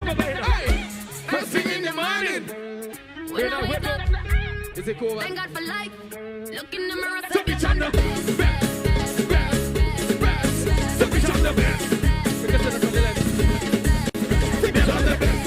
Hey, first thing in the morning. When I wake up, is it cool? Thank God for life. Look in the mirror. So bitch, I'm the best, best, best. So bitch, I'm the best. Because I'm the best. So bitch, I'm the best.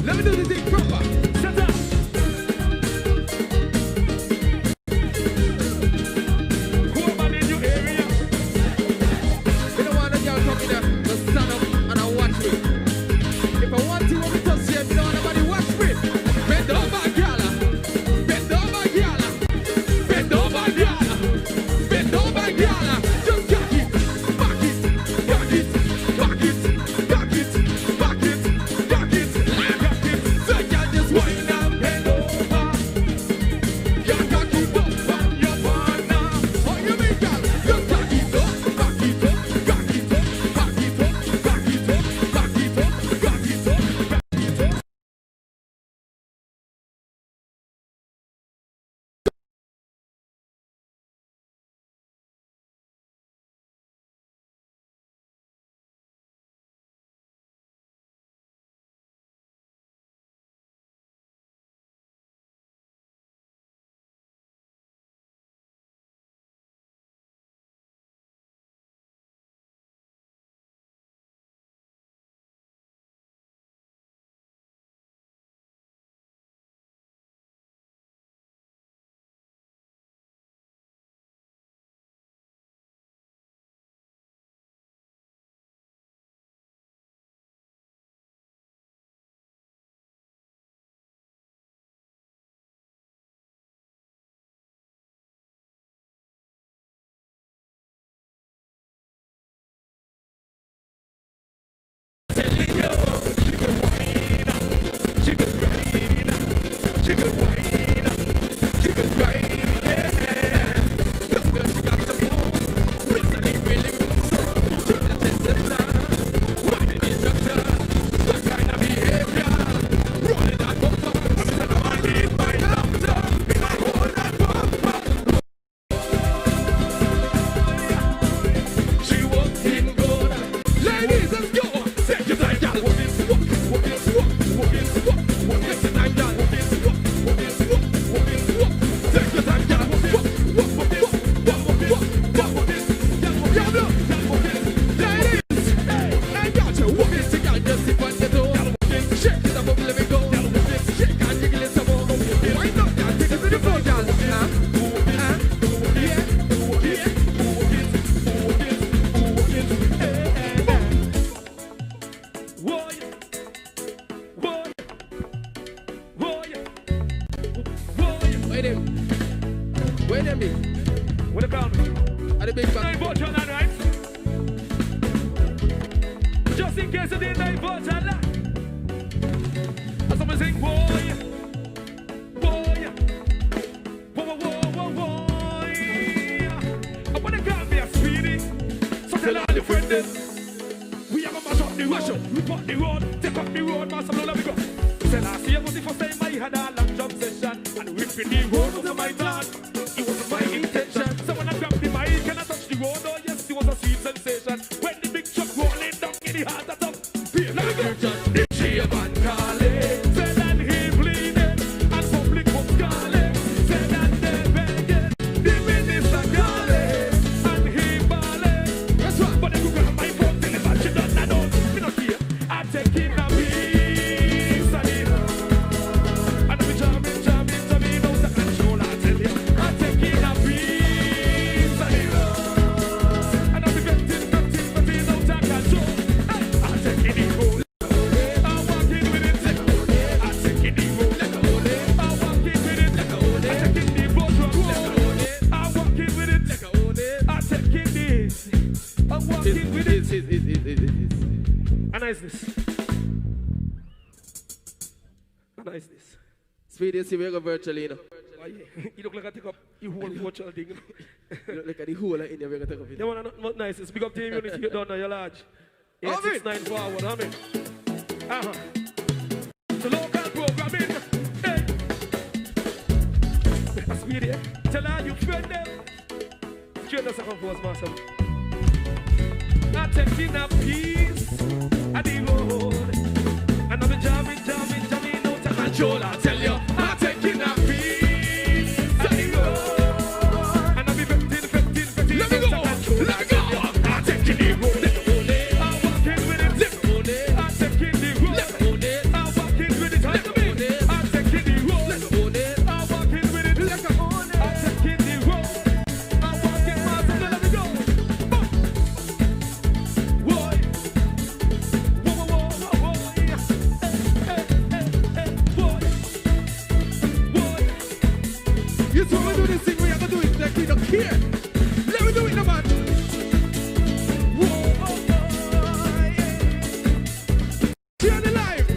Let me do this thing proper. Shut up. Who am I in your area? You don't want a girl coming there, just stand up and I watch me. If I want to, want me to see if you don't want nobody watch me. Bend over, gala. Bend over, gala. Bend over, gala. Bend over, gala. Just back it, back it, back it, back it, back it, back it, back it, back it. So you just wind up, bend over. You got to go on your partner. Oh, you mean, girl? Just back it up, back it up, back it up, back it up, back it up, back it up, back it up, back it up. Ladies, let's go. Take your time, girl. Walk it, walk it, walk it, walk it, walk it. Take your time, girl. Walk it, walk it, walk it, walk it. Take your time, girl. Walk it, walk it, walk it, walk it. Yeah, no, walk it. Ladies, I got you. Walk it, take out just sip on the door. Shake it up, let me go. Shake and jiggle it some more. Wind up, girl. Take it to the floor, girl. Yeah. Wait a minute. What about me? Are the big back? Version, right? Just in case of the night version. As someone sing, boy, boy, boy, boy, boy, boy. I wanna call me a speedy. So tell all the friends. We have a mash up the road. We put the road, take up the road, mass up, let me go. Say last year was the first time I had a long jump session. And whipping the road was my thought. It wasn't my intention. So when I grabbed the mic and I touched the road, oh yes, it was a sweet sensation. When the big truck rolling down in the heart of the let me go. The chairman calling, said that he bleeding, and public was calling, said that they begging. The minister calling, and he balling. That's right. But they could grab my phone, tell him that she done that out. Me not here, I take him a piece of it. And I'm jamming out and niceness. Niceness. Speedy, see we go virtually, you know. You look like I take up your whole virtual thing. You look like the whole of India we're going to take up it. You want not niceness. Big up team unity, you don't know you're large. 869 forward, I mean. The local programming. Hey. Speedy, tell all you friend them. Straight us a compose, master. Not taking a piece of the road. And I'm jamming out of control. I tell you, I'm taking a piece of the road. And I'm vetting let me go. I'm taking the road. I'm walking with it. I'm taking the road. I'm walking with it. I'm taking the road. I'm walking with it. I'm taking the road. I'm walking fast. Let me go. Boy. You told me to do this thing, we have to do it like we don't care. Let me do it, no man. Share the life.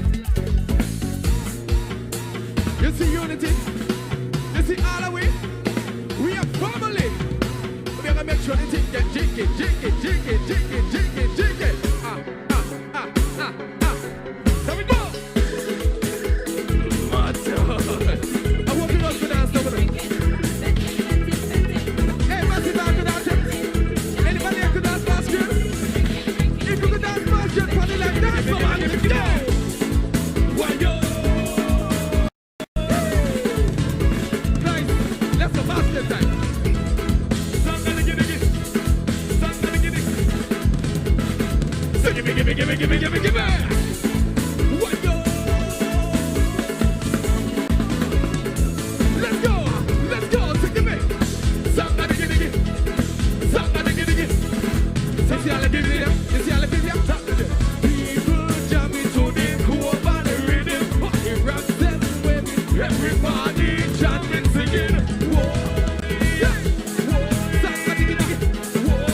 You see unity? You see all the way? We are family. We are gonna make sure the thing get jiggy. There we go. I want you all to dance over there. Hey, massive dance to dance. Anybody here could dance fast, girl? If you could dance fast, girl, party like that. Come on, let's go. Why, yo? Nice. Let's go fast this time. So give me. Why, yo? Let's go, take it back. Somebody get it. See all the give it. People jamming to the groove and the rhythm. It rocks them with everybody chanting, singing. Whoa, yeah. Somebody get it. Whoa.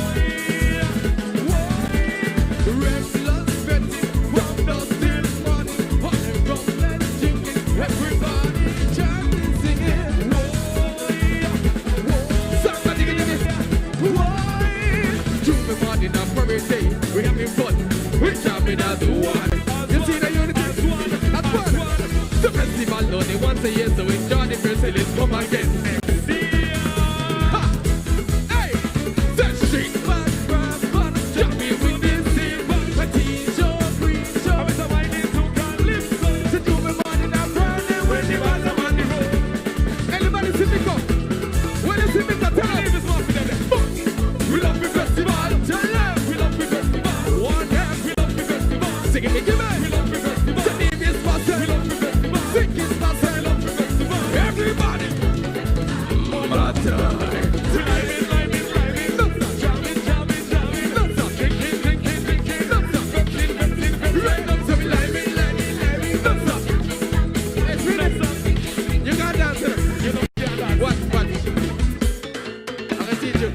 Restless betting from dusk till morning. Hot and rumbling, singing. Everybody chanting, singing. Somebody get it. Whoa. June morning and birthday, we having fun. We jamming as one. You see the unity? That's one. The festival only once a year, so enjoy the festival. Come again. Ha! Hey! The street back, jamming with this team. A t-shirt, green shirt. I'm whining to Calypso. So June morning and Friday, when the band are on the road. Anybody see me come? When you see me come, tell them. We love the festival. Tell them we love the festival. One hand, we love the festival. Sing it, give me. We love the festival. The name is Master. We love the festival. Sing it, Master. We love the festival. Everybody. Master. Climbing. Don't stop. Jamming. Don't stop. Drinking. Don't stop. Festing. Right up to me. Living. Don't stop. It's really stop. You got dancer. You know you got dance. What? I can teach you.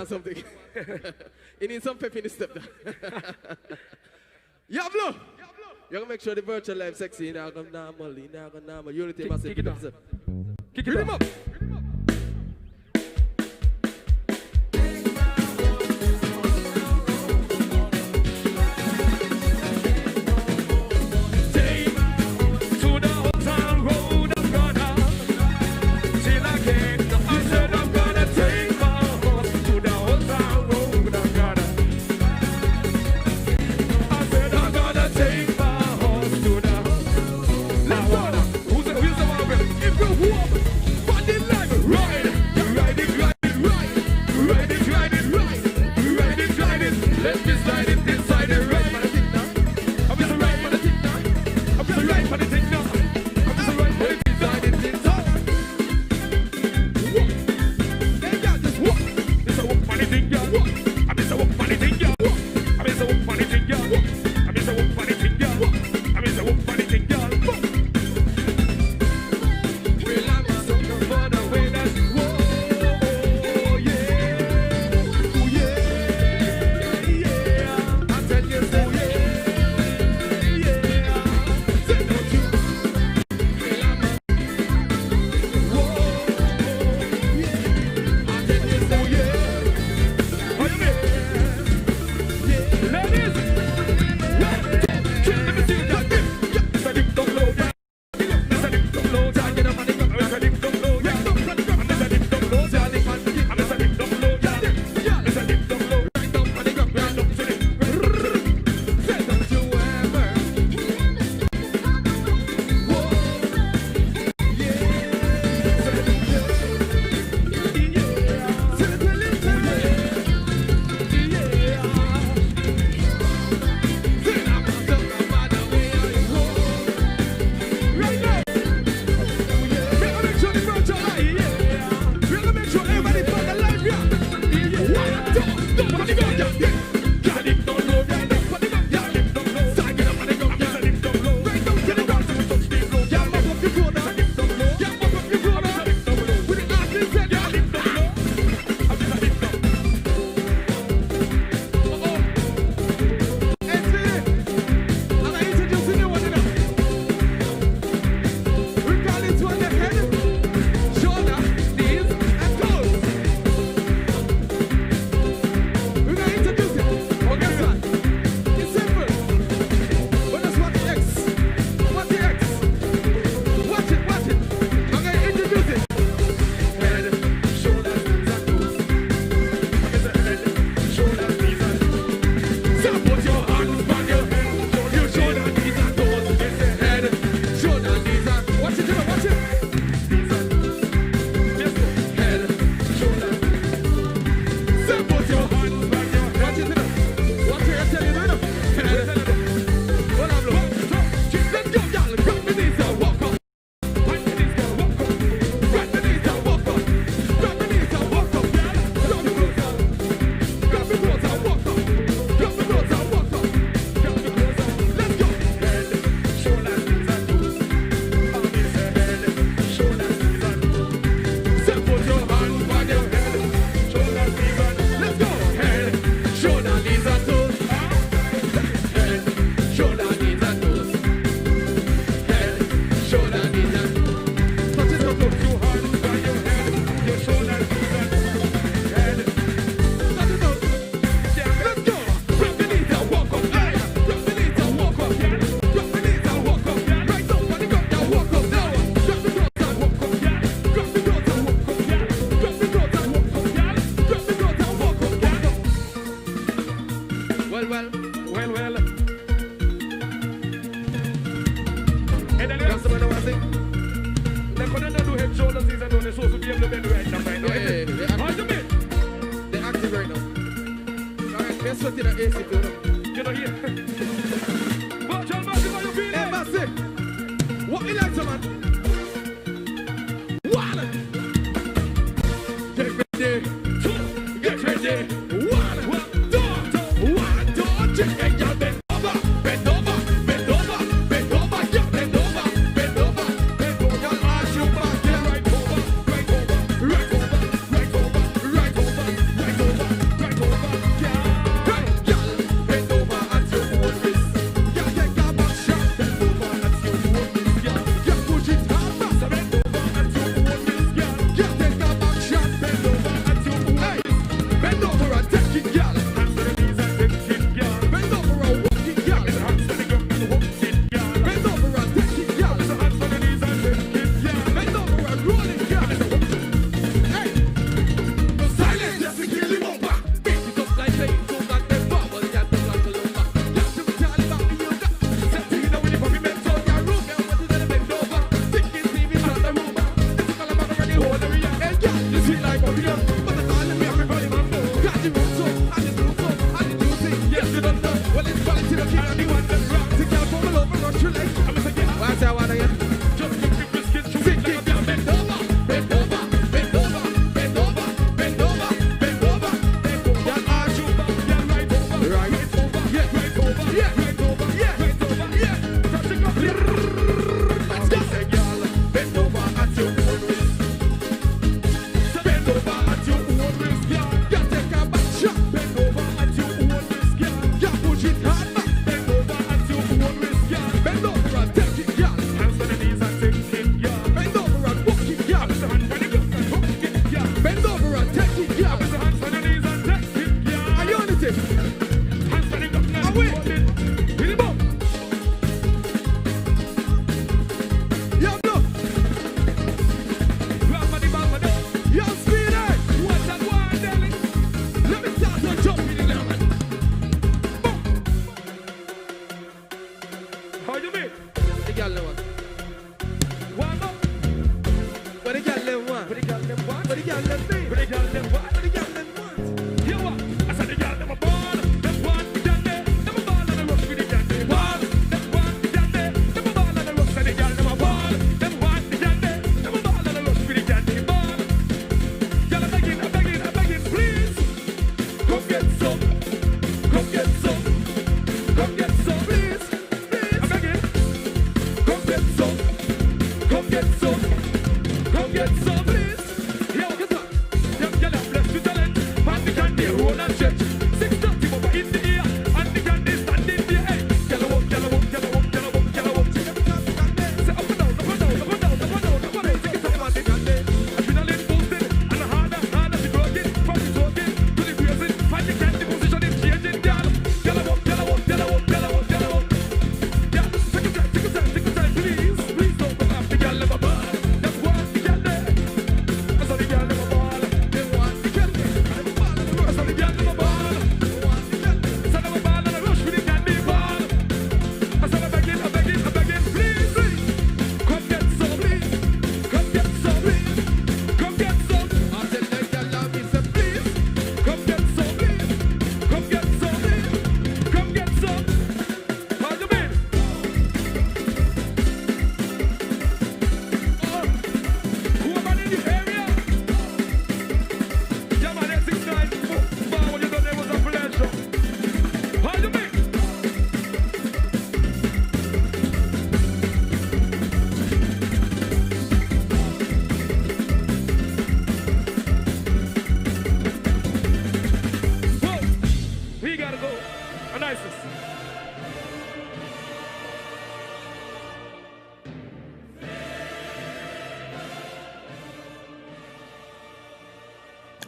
want something. You need some pep in the step. Yablo! You gotta make sure the virtual life sexy. You know, come normal. You know, come normal. Unity massive. Kick it up. Kick it up.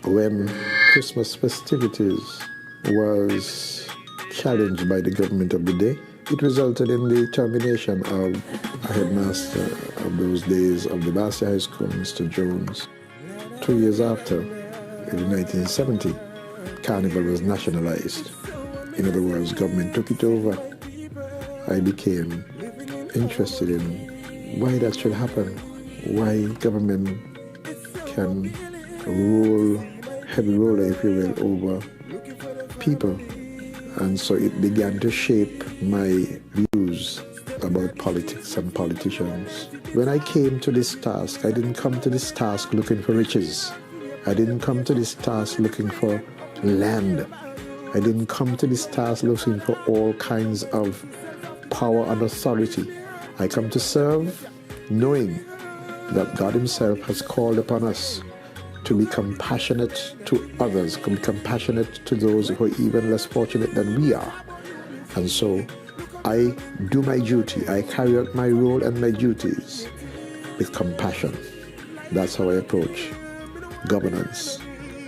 when Christmas festivities was challenged by the government of the day, it resulted in the termination of a headmaster of those days of the Bastia High School, Mr. Jones. 2 years after, in 1970, Carnival was nationalized. In other words, government took it over. I became interested in why that should happen, why government can rule, heavy roller, if you will, over people. And so it began to shape my views about politics and politicians. When I came to this task, I didn't come to this task looking for riches. I didn't come to this task looking for land. I didn't come to this task looking for all kinds of power and authority. I come to serve knowing that God Himself has called upon us to be compassionate to others, to be compassionate to those who are even less fortunate than we are. And so I do my duty. I carry out my role and my duties with compassion. That's how I approach governance.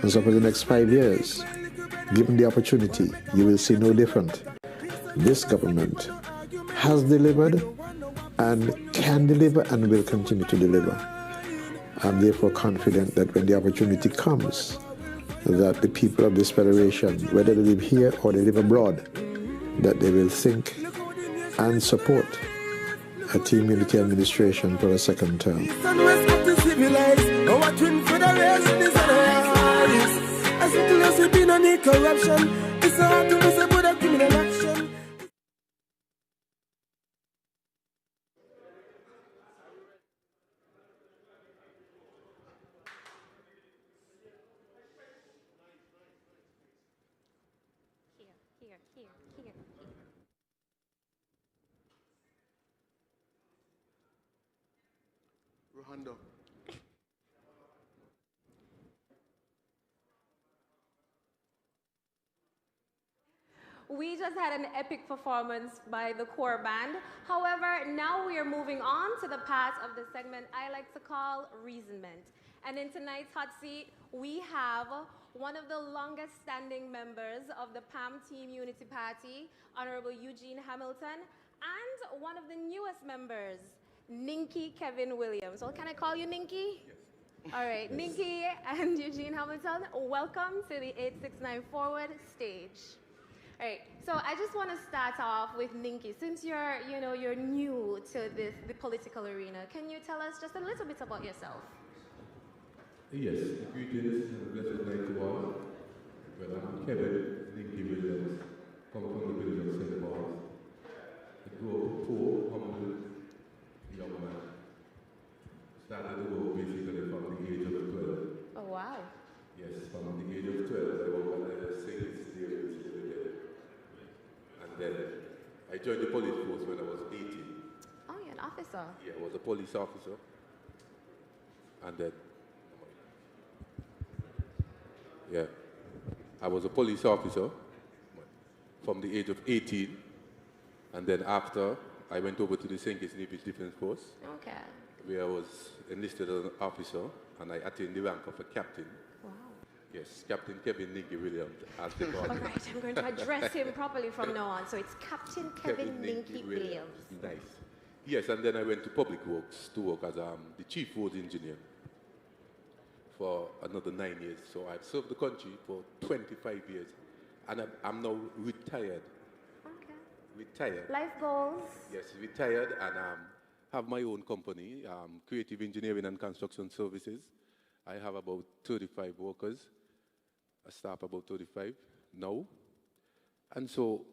And so for the next 5 years, given the opportunity, you will see no different. This government has delivered and can deliver and will continue to deliver. I'm therefore confident that when the opportunity comes, that the people of this federation, whether they live here or they live abroad, that they will think and support a Team Unity administration for a second term. Here. Rohanda. We just had an epic performance by the core band. However, now we are moving on to the part of the segment I like to call Reasonment. And in tonight's hot seat, we have one of the longest standing members of the PAM Team Unity Party, Honorable Eugene Hamilton, and one of the newest members, Ninky Kevin Williams. Well, can I call you Ninky? Yes. All right, yes. Ninky and Eugene Hamilton, welcome to the 869 Forward stage. All right, so I just want to start off with Ninky. Since you're new to the political arena, can you tell us just a little bit about yourself? Yes, greetings and blessed night to all. Well, I'm Kevin Ninky Williams, come from the village of St. Paul's. I grew up a poor, humble young man. Started to work basically from the age of 12. Oh, wow. Yes, from the age of 12, I worked at the St. Stephen's Limited. And then I joined the police force when I was 18. Oh, you're an officer? Yeah, I was a police officer. And then, yeah, I was a police officer from the age of 18. And then after, I went over to the St. Kitts Naval Defense Force. Okay. Where I was enlisted as an officer, and I attained the rank of a captain. Wow. Yes, Captain Kevin Ninky Williams, as they call him. All right, I'm going to address him properly from now on. So it's Captain Kevin Ninky Williams. Nice. Yes, and then I went to Public Works to work as the chief road engineer for another 9 years. So I've served the country for 25 years, and I'm now retired. Okay. Retired. Life goals? Yes, retired, and have my own company, Creative Engineering and Construction Services. I have about 35 workers, a staff about 35 now. And so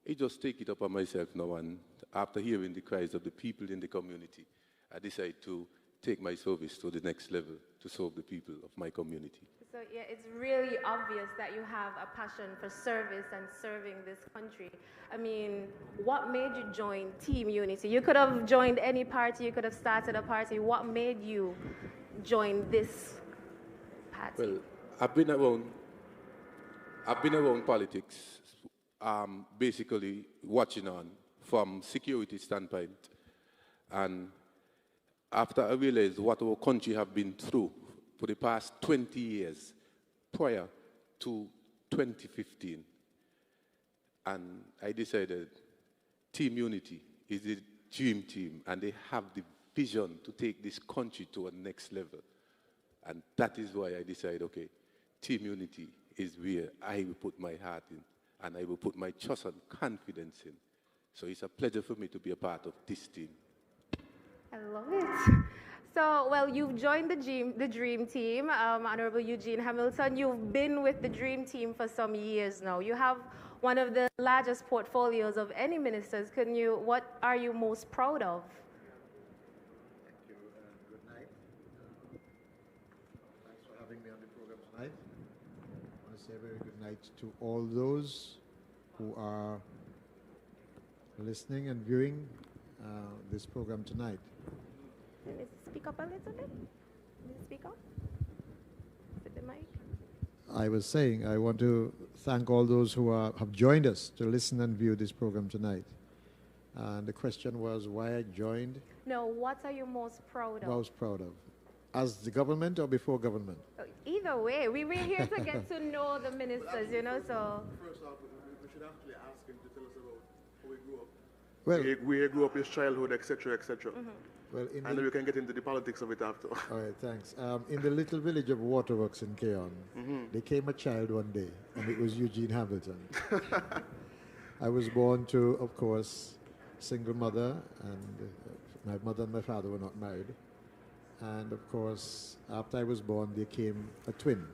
I just take it upon myself now, and after hearing the cries of the people in the community, I decide to take my service to the next level to serve the people of my community. So yeah, it's really obvious that you have a passion for service and serving this country. I mean, what made you join Team Unity? You could have joined any party, you could have started a party. What made you join this party? Well, I've been around politics, basically watching on from security standpoint. And after I realized what our country have been through for the past 20 years, prior to 2015. And I decided Team Unity is the dream team, and they have the vision to take this country to a next level. And that is why I decided, okay, Team Unity is where I will put my heart in, and I will put my trust and confidence in. So it's a pleasure for me to be a part of this team. I love it. So, well, you've joined the Dream Team, Honorable Eugene Hamilton. You've been with the Dream Team for some years now. You have one of the largest portfolios of any ministers. What are you most proud of? Thank you, and good night. Thanks for having me on the program tonight. I want to say a very good night to all those who are listening and viewing this program tonight. Can you speak up a little bit? Can you speak up? With the mic? I was saying I want to thank all those who have joined us to listen and view this program tonight. And the question was why I joined. No, what are you most proud of? Most proud of. As the government or before government? Either way, we're here to get to know the ministers, you know, so. First off, we should actually ask him to tell us about how we grew up. Well, Where he grew up, his childhood, etc., etc. well And then we can get into the politics of it after. all right, thanks. In the little village of Waterworks in Keon, there came a child one day, and it was Eugene Hamilton. I was born to, of course, single mother, and my mother and my father were not married. And of course, after I was born, there came a twin.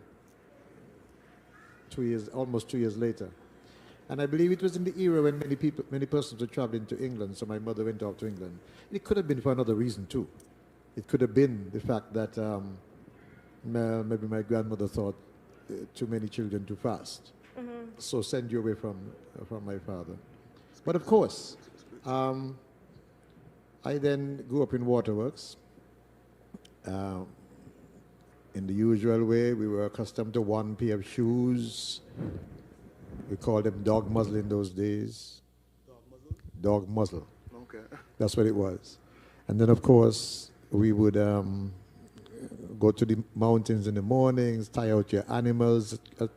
Almost 2 years later. And I believe it was in the era when many persons were traveling to England, so my mother went off to England. It could have been for another reason too. It could have been the fact that maybe my grandmother thought too many children too fast, so send you away from my father. But of course, I then grew up in Waterworks. In the usual way, we were accustomed to one pair of shoes. We called them dog muzzle in those days. Dog muzzle? Dog muzzle. Okay. That's what it was. And then, of course, we would go to the mountains in the mornings, tie out your animals at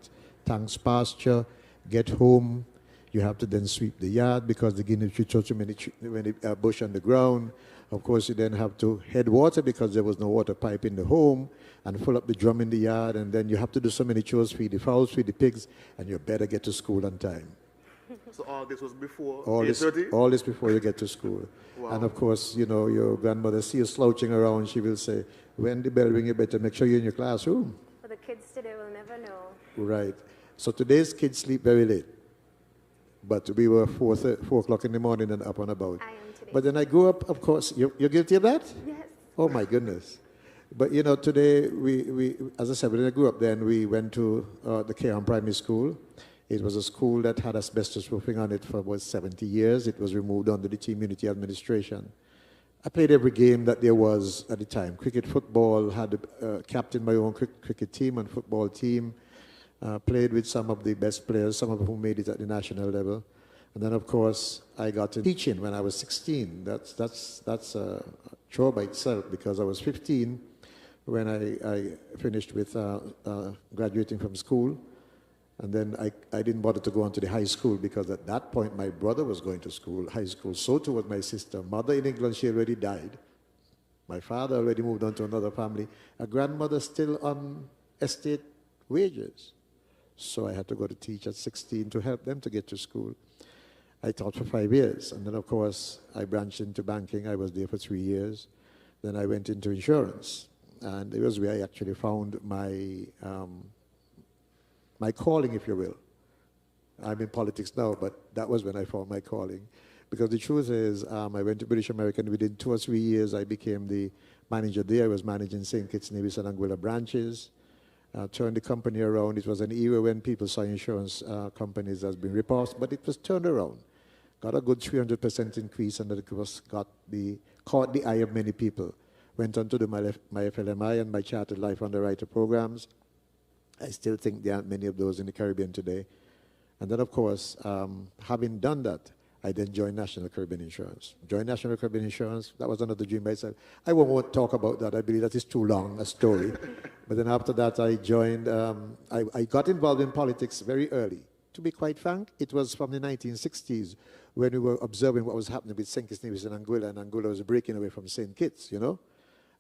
Tank's pasture, get home. You have to then sweep the yard because the guinea tree throw too many bush on the ground. Of course, you then have to head water because there was no water pipe in the home and fill up the drum in the yard. And then you have to do so many chores, feed the fowls, feed the pigs, and you better get to school on time. So all this was before All this 8:30? all this before you get to school. Wow. And of course, you know, your grandmother see you slouching around, she will say, when the bell ring, you better make sure you're in your classroom. But the kids today will never know. Right. So today's kids sleep very late. But we were 4 o'clock in the morning and up and about. I am today. But then I grew up, of course, you're guilty of that? Yes. Oh my goodness. But you know, today, we as I said, when I grew up then, we went to the Keon Primary School. It was a school that had asbestos roofing on it for about 70 years. It was removed under the Team Unity administration. I played every game that there was at the time. Cricket, football, had captained my own cricket team and football team. Played with some of the best players, some of whom made it at the national level. And then, of course, I got to teaching when I was 16. That's a chore by itself because I was 15 when I finished with graduating from school. And then I didn't bother to go on to the high school because at that point my brother was going to school, high school. So too was my sister. Mother in England, she already died. My father already moved on to another family. A grandmother still on estate wages. So I had to go to teach at 16 to help them to get to school. I taught for 5 years. And then, of course, I branched into banking. I was there for 3 years. Then I went into insurance. And it was where I actually found my calling, if you will. I'm in politics now, but that was when I found my calling. Because the truth is, I went to British American. Within 2 or 3 years, I became the manager there. I was managing St. Kitts, Nevis, and Anguilla branches. Turned the company around. It was an era when people saw insurance companies as being rip-offs, but it was turned around. Got a good 300% increase, and it was caught the eye of many people. Went on to do my FLMI and my Chartered Life Underwriter programs. I still think there aren't many of those in the Caribbean today. And then, of course, having done that, I then joined National Caribbean Insurance. Joined National Caribbean Insurance, that was another dream I said. I won't talk about that, I believe that is too long a story. But then after that I joined, I got involved in politics very early. To be quite frank, it was from the 1960s when we were observing what was happening with St. Kitts Nevis and Anguilla was breaking away from St. Kitts, you know.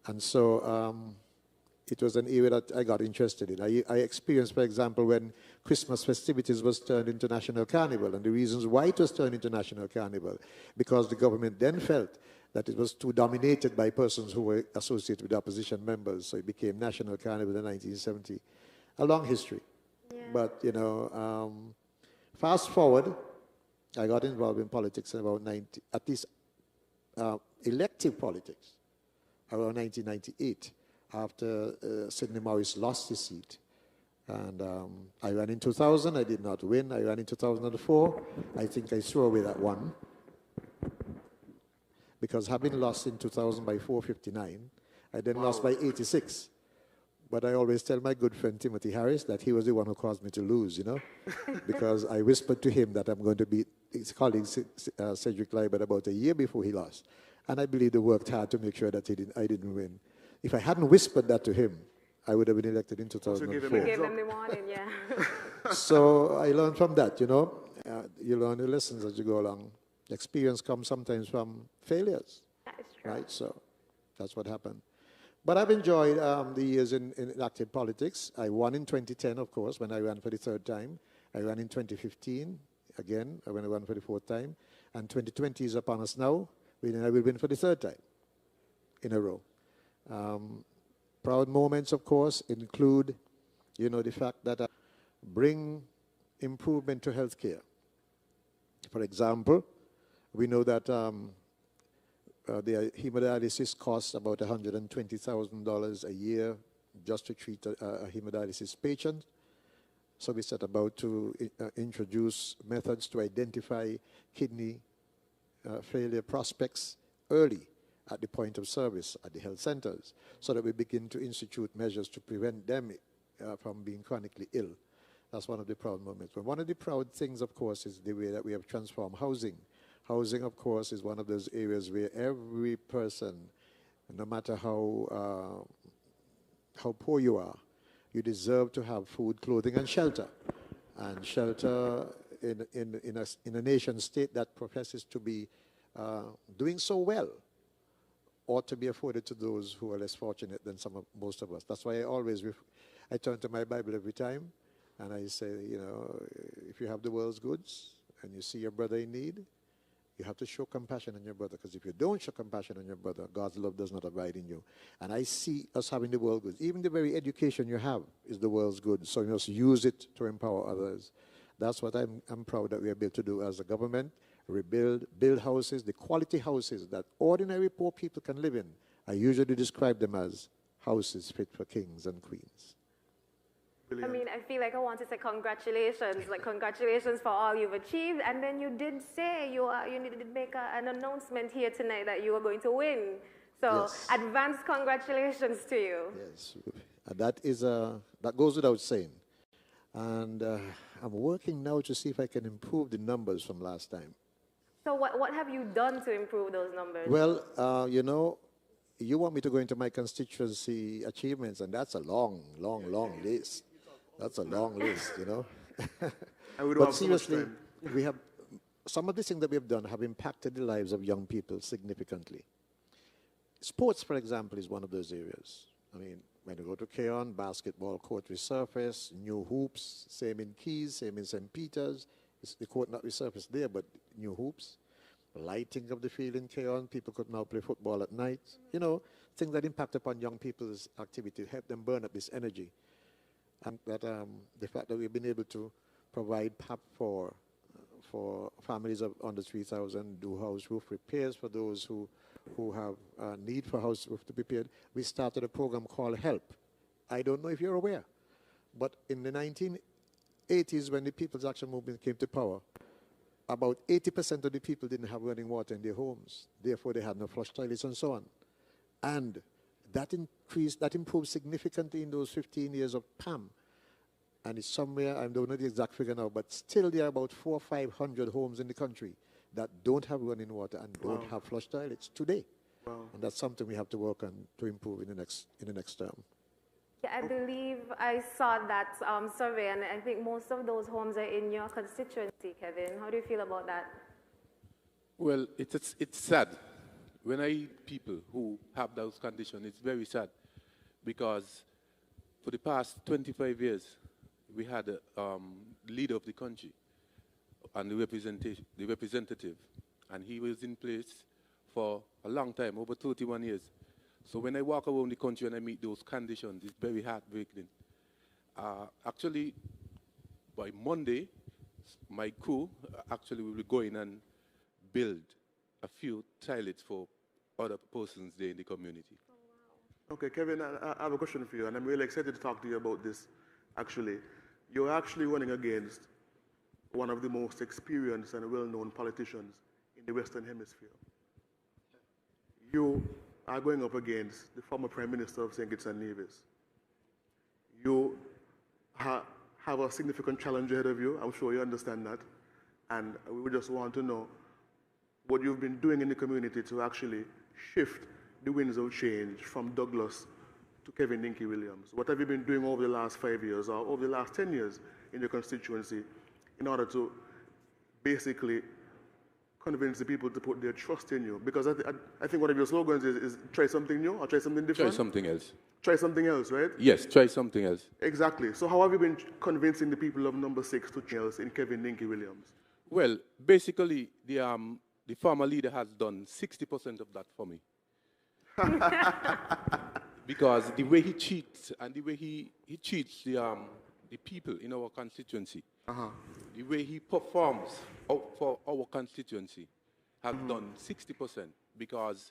And so it was an area that I got interested in. I experienced, for example, when Christmas festivities was turned into National Carnival, and the reasons why it was turned into National Carnival, because the government then felt that it was too dominated by persons who were associated with opposition members, so it became National Carnival in 1970. A long history. Yeah. But, you know, fast forward, I got involved in politics in about at least elective politics, around 1998. After Sidney Morris lost his seat. And I ran in 2000, I did not win. I ran in 2004, I think I threw away that one. Because having lost in 2000 by 459, I then lost by 86. But I always tell my good friend Timothy Harris that he was the one who caused me to lose, you know? Because I whispered to him that I'm going to beat his colleague Cedric Liebert about a year before he lost. And I believe they worked hard to make sure that I didn't win. If I hadn't whispered that to him, I would have been elected in 2004. You gave him the warning, yeah. So I learned from that, you know. You learn the lessons as you go along. Experience comes sometimes from failures. That is true. Right, so that's what happened. But I've enjoyed the years in active politics. I won in 2010, of course, when I ran for the third time. I ran in 2015, again, when I ran for the fourth time. And 2020 is upon us now, when I will win for the third time in a row. Proud moments, of course, include, you know, the fact that I bring improvement to healthcare. For example, we know that the hemodialysis costs about $120,000 a year just to treat a hemodialysis patient. So we set about to introduce methods to identify kidney failure prospects early at the point of service at the health centers, so that we begin to institute measures to prevent them from being chronically ill. That's one of the proud moments. But one of the proud things, of course, is the way that we have transformed housing. Housing, of course, is one of those areas where every person, no matter how poor you are, you deserve to have food, clothing, and shelter. And shelter in a nation state that professes to be doing so well ought to be afforded to those who are less fortunate than most of us. That's why I turn to my Bible every time, and I say, you know, if you have the world's goods and you see your brother in need, you have to show compassion on your brother, because if you don't show compassion on your brother, God's love does not abide in you. And I see us having the world's goods. Even the very education you have is the world's good, so you must use it to empower others. That's what I'm proud that we are able to do as a government. Build houses, the quality houses that ordinary poor people can live in. I usually describe them as houses fit for kings and queens. I mean, I feel like I want to say congratulations, like congratulations for all you've achieved. And then you did say you did make an announcement here tonight that you were going to win. So yes. Advanced congratulations to you. Yes, that goes without saying. And I'm working now to see if I can improve the numbers from last time. So what have you done to improve those numbers? Well, you know, you want me to go into my constituency achievements, and that's a long list. That's a long list, you know. But seriously, we have some of the things that we have done have impacted the lives of young people significantly. Sports, for example, is one of those areas. I mean, when you go to Keon, basketball court resurfaced, new hoops, same in Keys, same in St. Peter's. It's the court not resurfaced there, but new hoops. Lighting of the field in Keon, people could now play football at night. You know, things that impact upon young people's activity, help them burn up this energy. And that the fact that we've been able to provide PAP for families of under 3,000, do house roof repairs for those who have need for house roof to be repaired. We started a program called HELP. I don't know if you're aware, but in the 1980s, when the People's Action Movement came to power, about 80% of the people didn't have running water in their homes. Therefore, they had no flush toilets and so on. And that improved significantly in those 15 years of PAM. And it's somewhere, I don't know the exact figure now, but still there are about 400 or 500 homes in the country that don't have running water and don't have flush toilets today. Wow. And that's something we have to work on to improve in the next term. Yeah, I believe I saw that survey, and I think most of those homes are in your constituency, Kevin. How do you feel about that? Well, it's sad. When I meet people who have those conditions, it's very sad because for the past 25 years, we had a leader of the country and the representative, and he was in place for a long time, over 31 years. So when I walk around the country and I meet those conditions, it's very heartbreaking. Actually, by Monday, my crew actually will be going and build a few toilets for other persons there in the community. Okay, Kevin, I have a question for you, and I'm really excited to talk to you about this. Actually, you're actually running against one of the most experienced and well-known politicians in the Western Hemisphere. You are going up against the former Prime Minister of St. Kitts and Nevis. You have a significant challenge ahead of you. I'm sure you understand that. And we would just want to know what you've been doing in the community to actually shift the winds of change from Douglas to Kevin Dinky Williams. What have you been doing over the last 5 years or over the last 10 years in your constituency in order to basically convince the people to put their trust in you? Because I think one of your slogans is try something new or try something different. Try something else. Try something else, right? Yes, try something else. Exactly. So how have you been convincing the people of Number 6 to change in Kevin Dinky Williams? Well, basically, the former leader has done 60% of that for me. Because the way he cheats and the way he cheats the people in our constituency, the way he performs for our constituency has done 60%. Because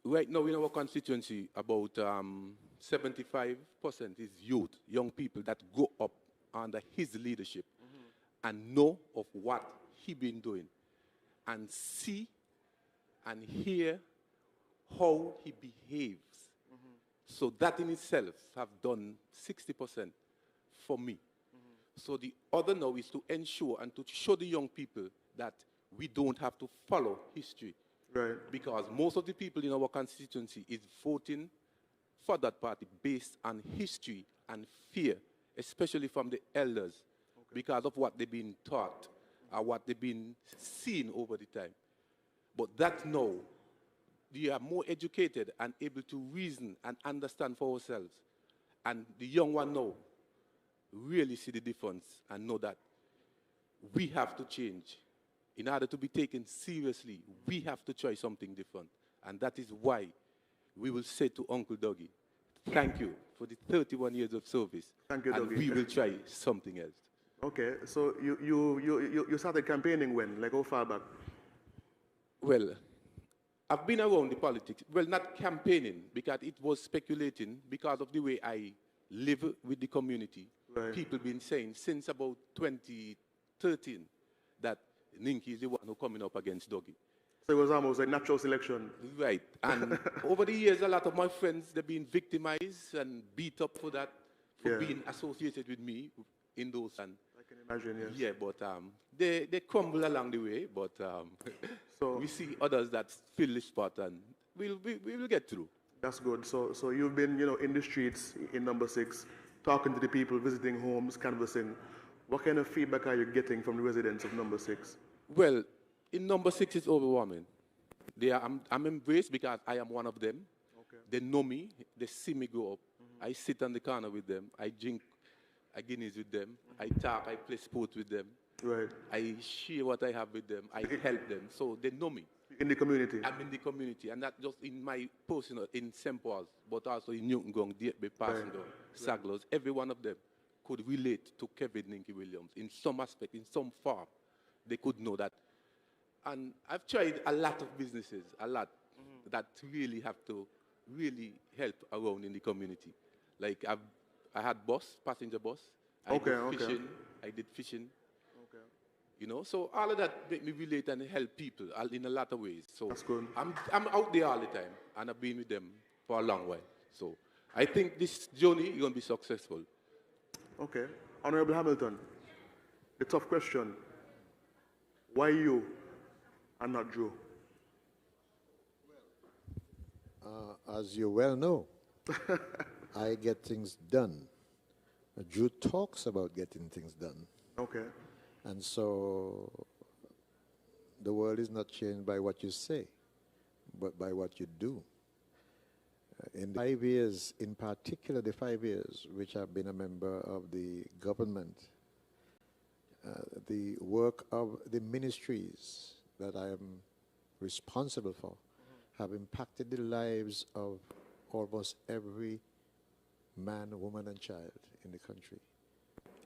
right now in our constituency, about 75% is youth, young people that grow up under his leadership and know of what he been doing and see and hear how he behaves. So that in itself have done 60% for me. So the other now is to ensure and to show the young people that we don't have to follow history. Right. Because most of the people in our constituency is voting for that party based on history and fear, especially from the elders, because of what they've been taught or what they've been seeing over the time. But that now, we are more educated and able to reason and understand for ourselves. And the young one now really see the difference and know that we have to change. In order to be taken seriously, we have to try something different. And that is why we will say to Uncle Dougie, thank you for the 31 years of service. Thank you, and Dougie. we will try something else. Okay, so you started campaigning when? Like how far back? Well, I've been around the politics. Well, not campaigning, because it was speculating because of the way I live with the community. Right. People been saying since about 2013 that Ninky is the one who coming up against Dougie. So it was almost a natural selection. Right. And over the years, a lot of my friends, they've been victimized and beat up for that, for being associated with me in those. And I can imagine, yes. yeah, but they crumble along the way, but so we see others that fill the spot, and we will get through. That's good. So you've been, in the streets in Number 6, talking to the people, visiting homes, canvassing. What kind of feedback are you getting from the residents of Number 6? Well, in Number 6, it's overwhelming. I'm embraced because I am one of them. Okay. They know me. They see me grow up. I sit on the corner with them. I drink Guinness with them. I talk. I play sports with them. Right. I share what I have with them. I help them. So they know me. In the community? I'm in the community. And not just in my personal, in St. Paul's, but also in Newton Gong, Dietbe, Passendon, Saglos. Every one of them could relate to Kevin Dinky Williams in some aspect, in some form. They could know that. And I've tried a lot of businesses, that really have to really help around in the community. Like I had bus, passenger bus. I did fishing. Okay. So all of that make me relate and help people in a lot of ways. So that's good. I'm out there all the time, and I've been with them for a long while. So I think this journey is going to be successful. Okay. Honorable Hamilton, the tough question. Why you? and not Joe? As you well know, I get things done. Drew talks about getting things done. Okay. And so the world is not changed by what you say, but by what you do. In 5 years, in particular the 5 years which I've been a member of the government, the work of the ministries that I am responsible for have impacted the lives of almost every man, woman, and child in the country.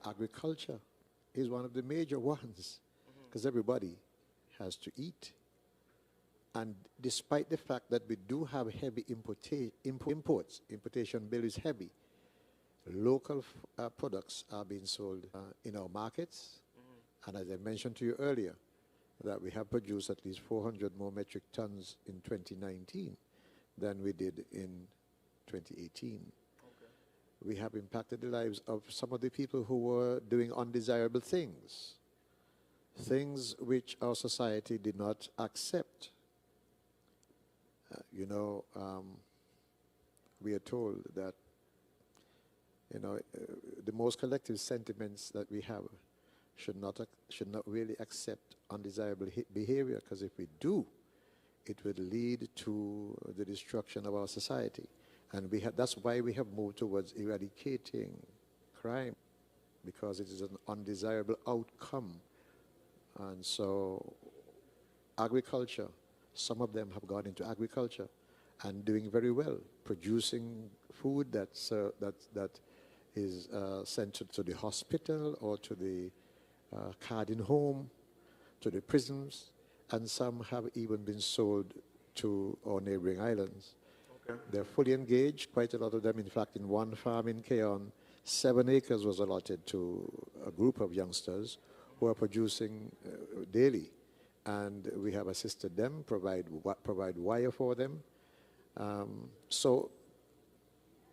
Agriculture is one of the major ones because everybody has to eat. And despite the fact that we do have heavy imports, importation bill is heavy, local products are being sold in our markets. And as I mentioned to you earlier, that we have produced at least 400 more metric tons in 2019 than we did in 2018. We have impacted the lives of some of the people who were doing undesirable things, things which our society did not accept. We are told that, the most collective sentiments that we have should not really accept undesirable behavior, because if we do, it would lead to the destruction of our society. And that's why we have moved towards eradicating crime, because it is an undesirable outcome. And so agriculture, some of them have gone into agriculture and doing very well, producing food that is sent to the hospital or to the Cardin home, to the prisons, and some have even been sold to our neighboring islands. Okay. They're fully engaged, quite a lot of them. In fact, in one farm in Keon, 7 acres was allotted to a group of youngsters who are producing daily. And we have assisted them, provide wire for them. So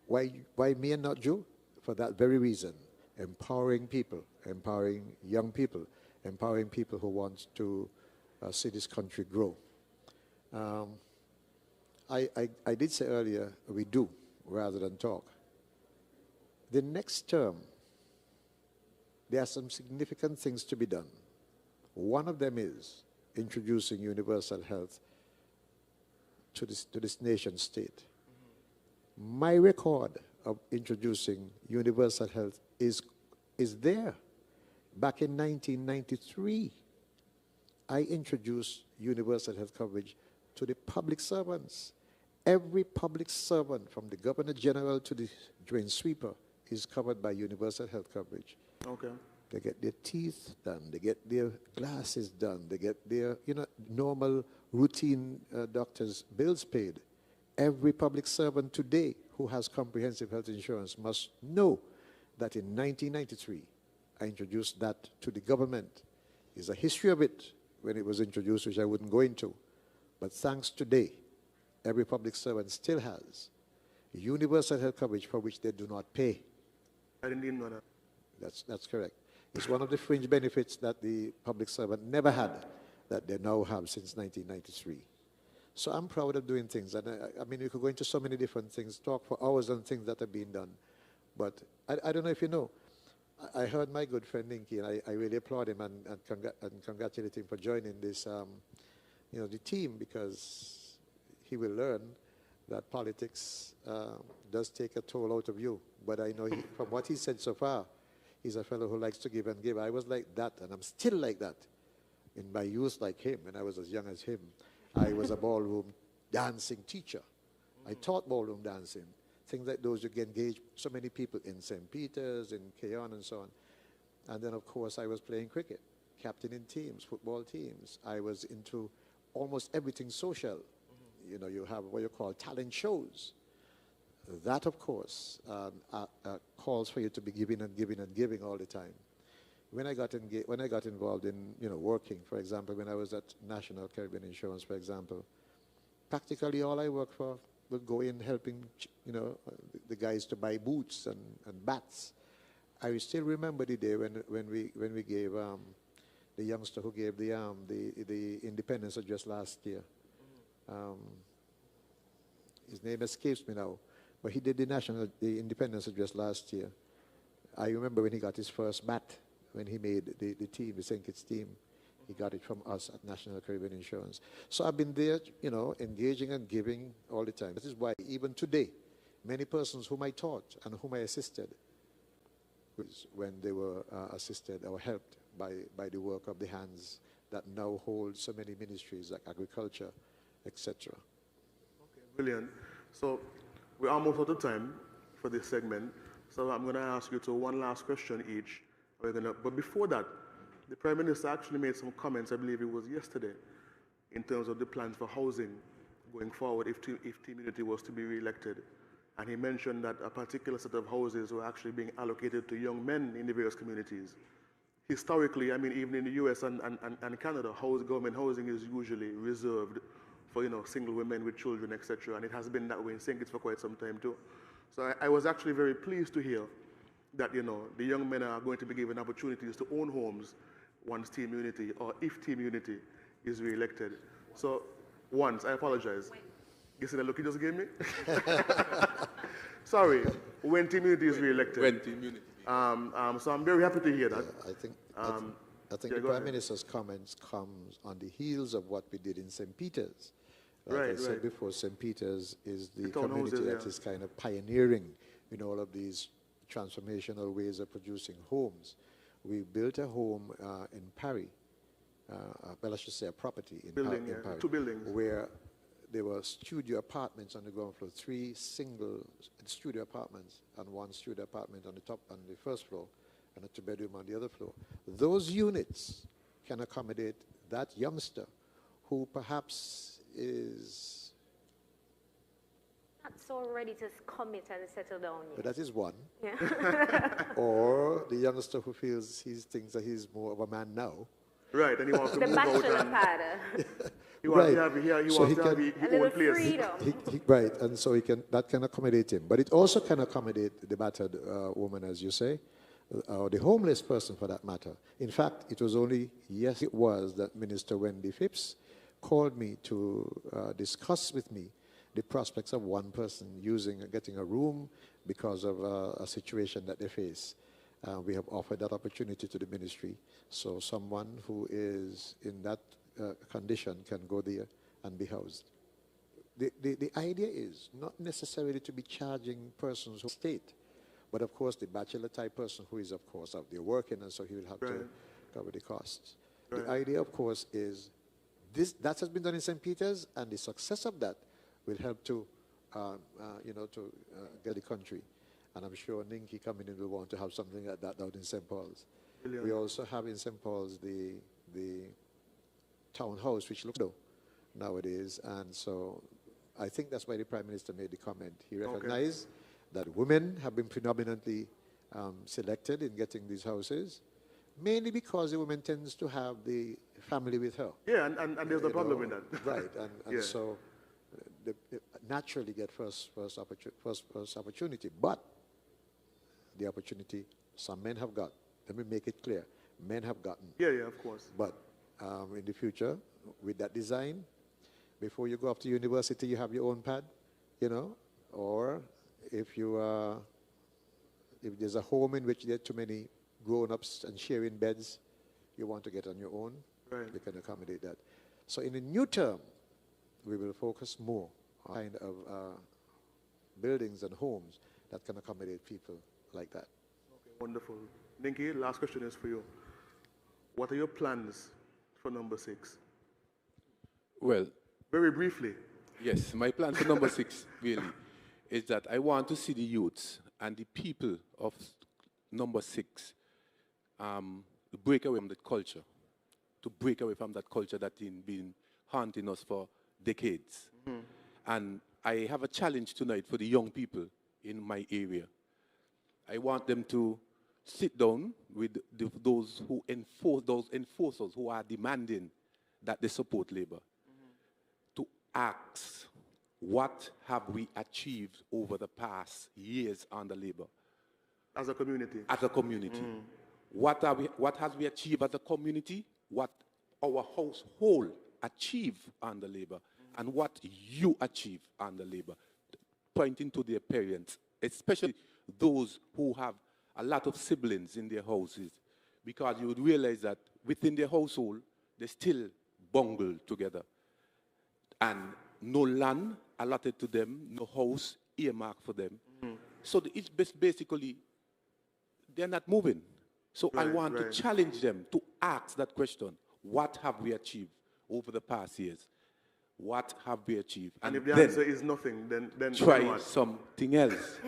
why me and not Joe? For that very reason, empowering people, empowering young people, empowering people who want to see this country grow. I did say earlier, we do rather than talk. The next term, there are some significant things to be done. One of them is introducing universal health to this nation state. My record of introducing universal health is there. Back in 1993, I introduced universal health coverage to the public servants. Every public servant, from the Governor General to the drain sweeper, is covered by universal health coverage. Okay. They get their teeth done, they get their glasses done, they get their normal routine doctor's bills paid. Every public servant today who has comprehensive health insurance must know that in 1993, I introduced that to the government. There's a history of it when it was introduced, which I wouldn't go into. But thanks today, every public servant still has universal health coverage for which they do not pay. I didn't even know that. That's correct. It's one of the fringe benefits that the public servant never had that they now have since 1993. So I'm proud of doing things. And I mean, we could go into so many different things, talk for hours on things that are being done. But I don't know if you know, I heard my good friend Ninky, and I really applaud him and congratulate him for joining this, the team, because he will learn that politics does take a toll out of you. But I know from what he said so far, he's a fellow who likes to give and give. I was like that, and I'm still like that. In my youth, like him, when I was as young as him, I was a ballroom dancing teacher. I taught ballroom dancing. Things like those, you can engage so many people in St. Peter's, in Keon, and so on. And then, of course, I was playing cricket, captaining teams, football teams. I was into almost everything social. You have what you call talent shows. That, of course, calls for you to be giving and giving and giving all the time. When I got involved in working, for example, when I was at National Caribbean Insurance, for example, practically all I worked for would go in helping the guys to buy boots and bats. I still remember the day when we gave the youngster who gave the independence address last year. His name escapes me now, but he did the independence address last year. I remember when he got his first bat, when he made the team, the St. Kitts team. He got it from us at National Caribbean Insurance. So I've been there, you know, engaging and giving all the time. That is why even today, many persons whom I taught and whom I assisted, when they were assisted or helped by the work of the hands that now hold so many ministries like agriculture, etc. Okay, brilliant. So we're almost out of time for this segment. So I'm going to ask you to one last question each. But before that, the Prime Minister actually made some comments, I believe it was yesterday, in terms of the plans for housing going forward if Team Unity was to be re-elected. And he mentioned that a particular set of houses were actually being allocated to young men in the various communities. Historically, I mean, even in the US and Canada, government housing is usually reserved for, you know, single women with children, etc. And it has been that way in St. Kitts for quite some time too. So I was actually very pleased to hear that, you know, the young men are going to be given opportunities to own homes once Team Unity, or if Team Unity is re-elected. So once, I apologize. You see the look you just gave me? Sorry, when Team Unity is re-elected. When Team Unity. So I'm very happy to hear that. Yeah, I think the Prime Minister's comments comes on the heels of what we did in St. Peter's. Like I said before, St. Peter's is the community that is kind of pioneering in all of these transformational ways of producing homes. We built a home in Paris, well, I should say a property in Paris, 2 buildings, where there were studio apartments on the ground floor, 3 single studio apartments, and 1 studio apartment on the top, on the first floor, and a 2-bedroom on the other floor. Those units can accommodate that youngster who perhaps is Not so ready to commit and settle down yet. but that is one. Yeah. Or the youngster who feels he thinks that he's more of a man now. Right, and he wants to The move out. bachelor pad. He wants to have his A little own place. freedom. Right, and so that can accommodate him. But it also can accommodate the battered woman, as you say, or the homeless person for that matter. In fact, it was only it was that Minister Wendy Phipps called me to discuss with me the prospects of one person getting a room because of a situation that they face. We have offered that opportunity to the ministry, so someone who is in that condition can go there and be housed. The idea is not necessarily to be charging persons who state, but of course the bachelor type person who is of course out there working, and so he will have to cover the costs. The idea of course is that has been done in St. Peter's, and the success of that will help to, get the country. And I'm sure Ninki coming in will want to have something like that out in St. Paul's. Brilliant. We also have in St. Paul's the townhouse, which looks low nowadays. And so I think that's why the Prime Minister made the comment. He recognized that women have been predominantly selected in getting these houses, mainly because the woman tends to have the family with her. Yeah, and there's a problem in that. Right, and so they naturally get first opportunity, but the opportunity some men have got. Let me make it clear. Men have gotten. Yeah, of course. But in the future, with that design, before you go off to university, you have your own pad, or if there's a home in which there are too many grown-ups and sharing beds, you want to get on your own, they can accommodate that. So in the new term, we will focus more on kind of buildings and homes that can accommodate people like that. Okay, wonderful. Ninki, last question is for you. What are your plans for number 6? Well, very briefly. Yes, my plan for number 6 really is that I want to see the youths and the people of number 6 break away from that culture, to break away from that culture that has been haunting us for decades. Mm-hmm. And I have a challenge tonight for the young people in my area. I want them to sit down with those enforcers who are demanding that they support labor, to ask, what have we achieved over the past years under labor? As a community. As a community. What has we achieved as a community? what our household achieve under labor and what you achieve under labor, pointing to their parents, especially those who have a lot of siblings in their houses, because you would realize that within their household, they still bungle together. And no land allotted to them, no house earmarked for them. So it's basically, they're not moving. So I want to challenge them to ask that question. What have we achieved over the past years? What have we achieved? And if the answer is nothing, then try something else.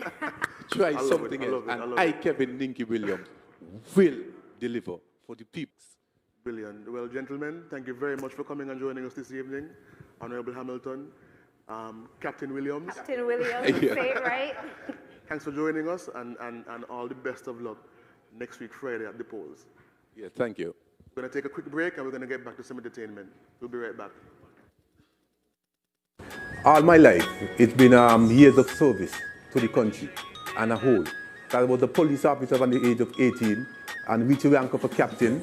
Try something else. And I, Kevin Ninky Williams, will deliver for the people. Brilliant. Well, gentlemen, thank you very much for coming and joining us this evening. Honorable Hamilton, Captain Williams. Captain Williams, say it right. Thanks for joining us, and all the best of luck next week, Friday, at the polls. Yeah, thank you. We're going to take a quick break, and we're going to get back to some entertainment. We'll be right back. All my life, it's been years of service to the country and a whole. I was a police officer at the age of 18 and reached the rank of a captain.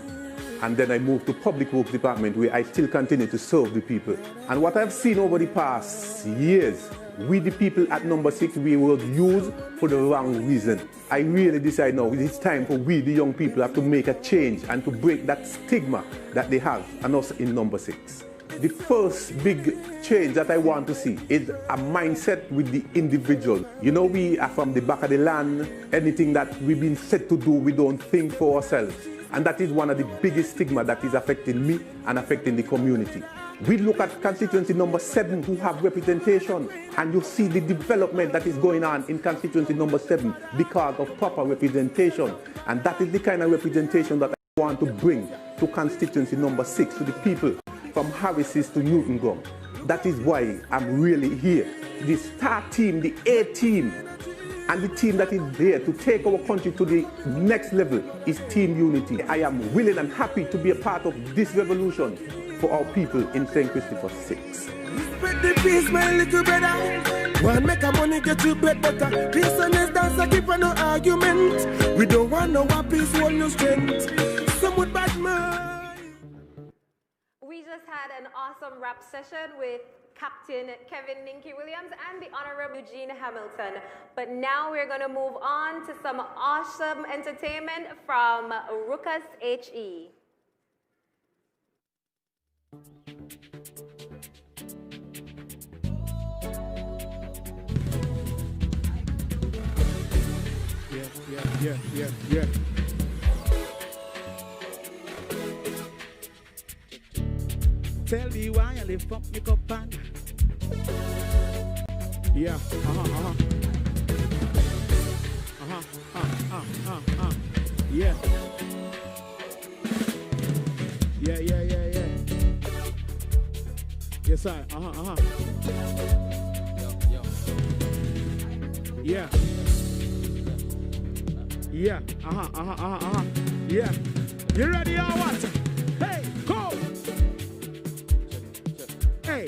And then I moved to Public Works Department, where I still continue to serve the people. And what I've seen over the past years, we the people at number 6, we were used for the wrong reason. I really decide now it's time for we, the young people, have to make a change and to break that stigma that they have on us in number 6. The first big change that I want to see is a mindset with the individual. You know, we are from the back of the land. Anything that we've been set to do, we don't think for ourselves. And that is one of the biggest stigma that is affecting me and affecting the community. We look at constituency number 7 who have representation, and you see the development that is going on in constituency number 7 because of proper representation. And that is the kind of representation that I want to bring to constituency number 6, to the people from Harris's to Newton Gum. That is why I'm really here. The star team, the A team, and the team that is there to take our country to the next level is Team Unity. I am willing and happy to be a part of this revolution for our people in St. Christopher 6. Spread the peace, my little brother. One make a money, get you bread butter. Peace and dance, I keep no argument. We don't want no peace, want no strength. Some would bad man. We just had an awesome rap session with Captain Kevin Ninky Williams and the Honorable Eugene Hamilton. But now we're going to move on to some awesome entertainment from Ruckus HE. Yeah. Tell me why I lift up my cup and yeah, yeah. Yes, sir. Yeah. Yeah. Yeah. You ready or what? Hey, go. Hey.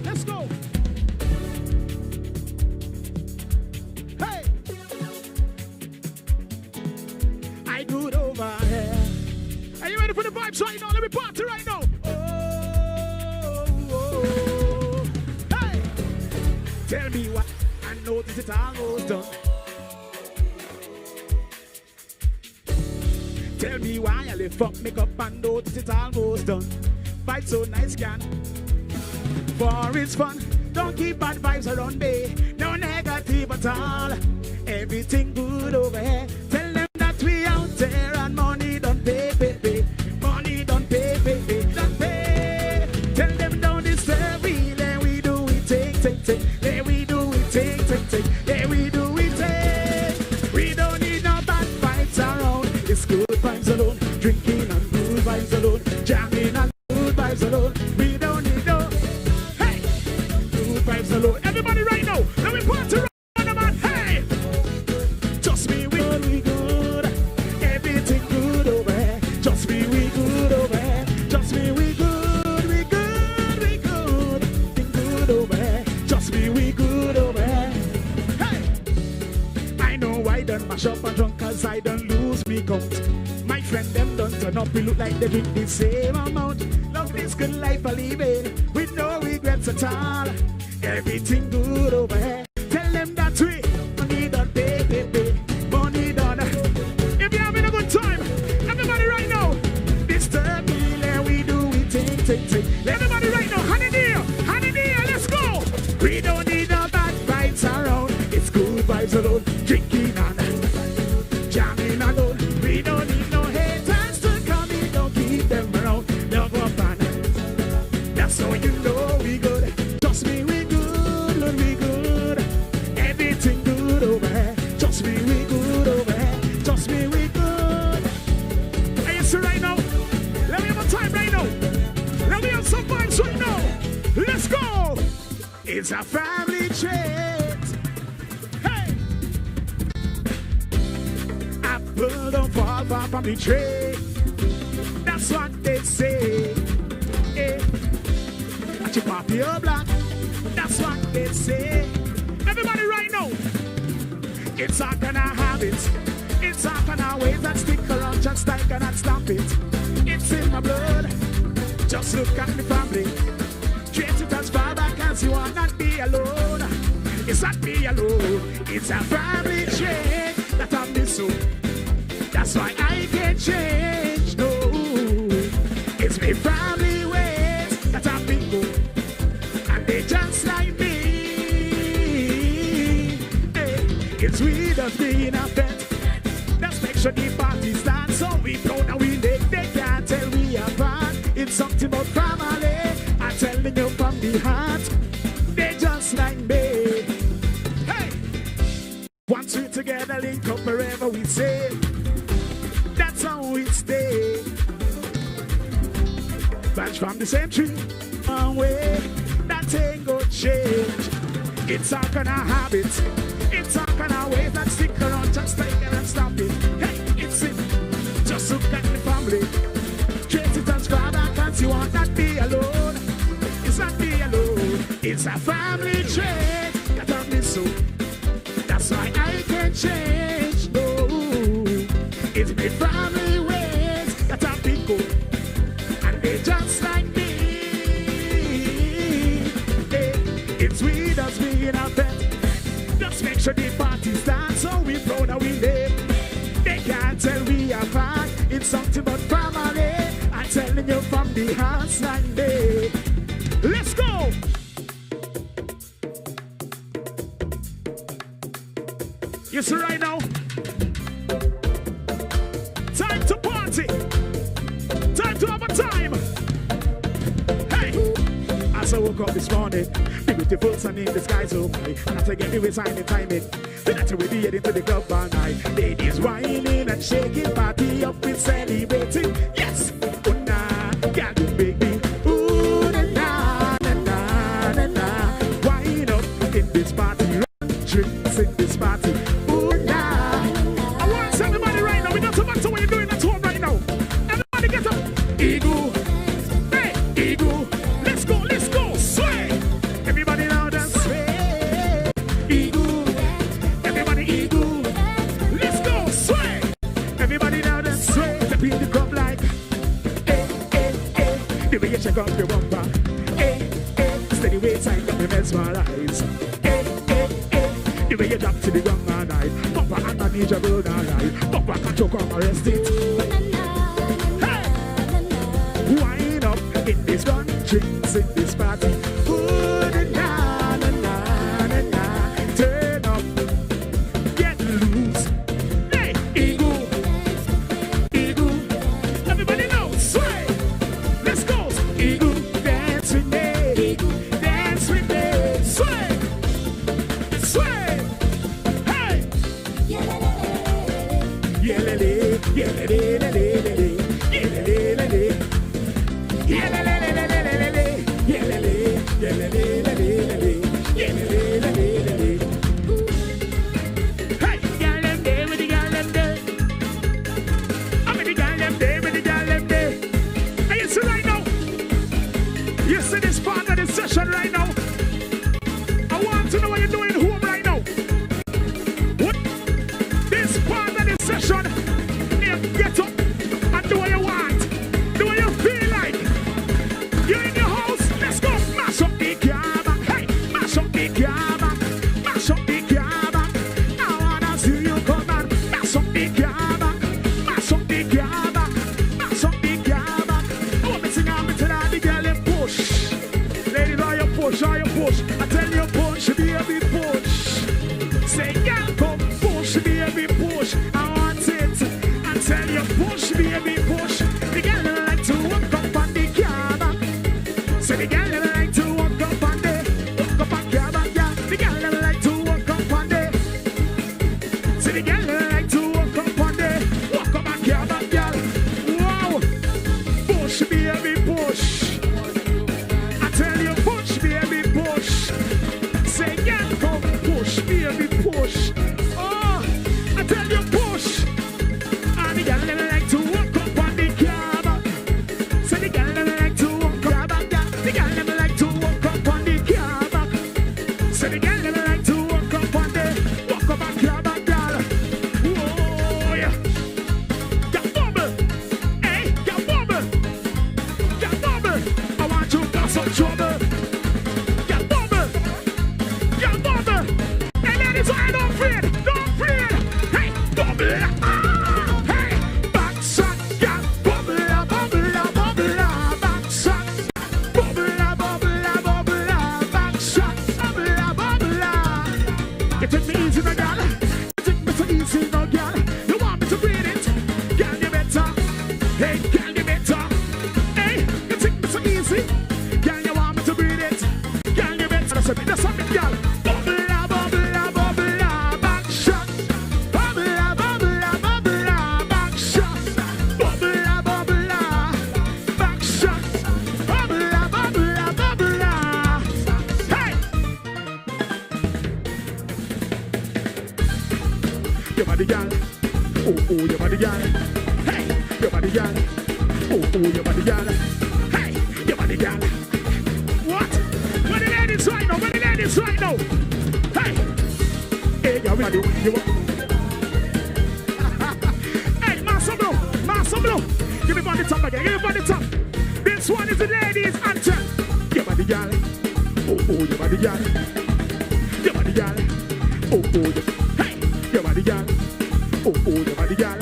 Let's go. Hey, I do it over here. Are you ready for the vibes right now? Let me party right now. Oh. Hey, tell me what. I know this is almost done. Tell me why I lift up, make up and notice it's almost done. Vibe so nice, can. For it's fun, don't keep bad vibes around me. No negative at all. Everything good over here. Tell them that we out there and money don't pay. Money don't pay. Don't pay. Tell them don't disturb me. Then we do it, take. Then we do it, take. Then we do it, take. We don't need no bad vibes around. It's good vibes alone, drinking and good vibes alone, jamming and good vibes alone. We don't need no, hey, good vibes alone. mash up and drunk cause I don't lose me count. My friend them don't turn up, we look like they drink the same amount. Love this good life I live in, with no regrets at all. Everything good over here. Tell them that we money done pay, money done. If you're having a good time, everybody right now, this third meal and we do it, take. Everybody right now, honey dear, let's go. We don't need no bad vibes around, it's good vibes alone. Drinking and jamming alone. We don't need no haters to come in, don't keep them around. Love up and that's how you know we good. Trust me, we good, we good. Everything good over here. Trust me, we good over here. Trust me, we good. Hey, you see right now? Let me have a time right now. Let me have some vibes right now. Let's go. It's a family trait. Hey. Apple don't fall far from the tree. That's what they say. Hey. Chip off your block. That's what they say. Everybody right now. It's all gonna have it. It's all gonna ways that stick around, just like cannot stop it. It's in my blood. Just look at the family. Trace it as far back as you are, not be alone. It's not be alone. It's a family trait that I'm missing. That's why I can't change. No, it's my family ways that I've been good. And they just like me. Hey, it's we that's being a pet. Let's make sure the party starts. So we proud and we live. They can't tell we apart. It's something about family. I'm telling you from the heart. They just like me. Hey, once we together link up wherever we say. That's how we stay. Branch from the same tree. One way. That ain't gonna change. It's all gonna habit. It's all gonna ways that stick around, just like it and stop it. Hey, it's it. Just look at the family. Trace it as far back as you want, not be alone. It's not be alone. It's a family trait that I'm missing. That's why I can't change. No, it's my family ways that I've been good. And they just like me. Hey, it's we that's being a pet. Just make sure the party starts, so we proud and we live. They can't tell we apart. It's something about family. I'm telling you from the heart like me. Let's go. You see right now? Time to party. Time to have a time. Hey, as I woke up this morning, the beautiful sun in the sky so high. And after getting with sign and timing, then after we be heading to the club all night. Ladies whining and shaking, party up with celebrating. Yes, oh nah, girl you make me. Ooh na na na na na na. Wine up in this party, run drinks in this party. Ooh nah. I want everybody right now. We got to back to what you're doing at home right now. Everybody get up. Eagle. Hey, eagle. Let's go, sway. Everybody now dance, sway. Eagle. Everybody eagle. Let's go, sway. Everybody now dance, sway. Step in the club like, hey, hey, hey. The way you check out your bumper, hey, hey. Steady waist, I got me mesmerized. Hey, hey, hey. The way you drop to the ground all night. Bumper underneath your road all night. Bumper can't choke on, arrest it. Hey. Wind up in this gun, drinks in this party. Ooh, na na na na na na. Turn up, get loose. Hey, eagle, eagle. Everybody know, sway. Let's go, eagle. Dance with me, dance with me. Sway, sway. Hey, yeah, lele, yeah, lele, lele, lele, yeah, lele, lele. Yeah, la, la, la, la, la, la, la. Yeah, la, la, yeah, la, la, la, la, la. Yeah, la, la, la, la, la, la. Hey, girl, them there with the girl, them there. I'm with the girl, them there with the girl, them there. Hey, you see right now? You see this part of the session right now? I want to know what you're doing home right now. What? This part See the girl like to walk up on there. Walk up and care about girl. Wow. Push, baby, push. I tell you, push, baby, push. Say, girl, come push, baby, push. Oh, I tell you, push. And the girl like to walk up on the cab. Say the girl like to walk up on the cab. The girl like to walk up on the cab. Say the girl like to walk up on the walk up and cab, girl. Whoa, yeah. Got bubble, hey, got bubble, got bubble. I want you to cause some trouble. Got bubble, got bubble. Hey, ladies, I don't afraid, don't afraid. Hey, bubble, hey, back shot, got bubble, bubble, bubble, back shot, bubble, bubble, bubble, back shot, bubble, bubble. You take me easy, no girl. You take me so easy, no girl. You want me to breathe it, girl, you better. Hey, girl, you better. Hey, you take me so easy, girl, you want me to breathe it, girl, you better. That's something, girl. Bubble, bubble, bubble, back shot, bubble, bubble, bubble, back shot, bubble, bubble, back shot, bubble, bubble, bubble. Hey. Your body, girl. Oh, your body, girl. Hey, your body, girl. Oh, your body, girl. Hey, your body, girl. What? Where the ladies right now? Where the ladies right now? Hey, hey, girl, we do you want? Hey, Master Blue, Master Blue. Give me on the top again. Give me on the top. This one is the ladies' anthem. Your body, girl. Oh, your body, girl. Your body, girl. Oh, your. Hey, your body, girl. Oh, your body, girl.